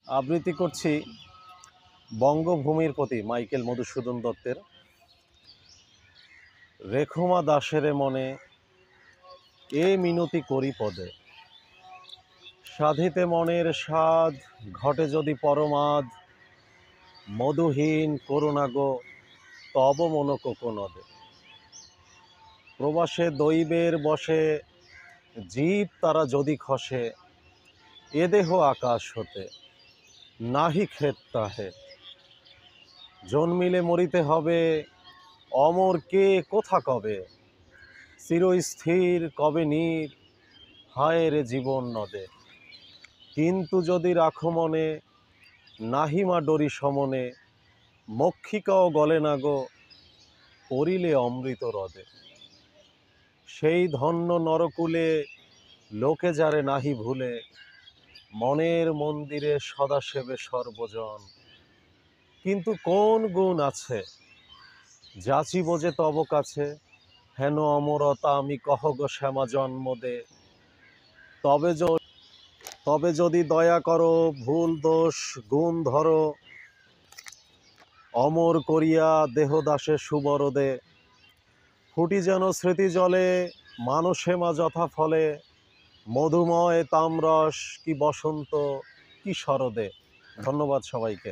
আবৃত্তি করছি বঙ্গভূমির প্রতি মাইকেল মধুসূদন দত্তের। রেখমা দাসের মনে এ মিনতি করি পদে, সাধিতে মনের সাধ ঘটে যদি পরমাদ, মধুহীন করুণা গো তব মন কোকনদে। প্রবাসে দৈবের বসে জীব তারা যদি খসে, এ দেহ আকাশ হতে নাহি খেত তাহে। জন্মিলে মরিতে হবে, অমর কে কোথা কবে, চিরস্থির কবে নীর হায় রে জীবন নদে। কিন্তু যদি রাখো মনে নাহিমা ডরি সমনে, মক্ষিকাও গলে না গো পড়িলে অমৃত হ্রদে। সেই ধন্য নরকুলে লোকে যারে নাহি ভুলে, মনের মন্দিরে সদা সেবে সর্বজন। কিন্তু কোন গুণ আছে যাচিব যে তব কাছে, হেন অমরতা আমি কহ গো শ্যামা জন্ম দে। তবে যদি দয়া করো ভুল দোষ গুণ ধরো, অমর করিয়া দেহদাসে সুবরদে। ফুটি যেন স্মৃতি জলে মানসে মা যথা ফলে, মধুময় তামরস কি বসন্ত কি শরদে। ধন্যবাদ সবাইকে।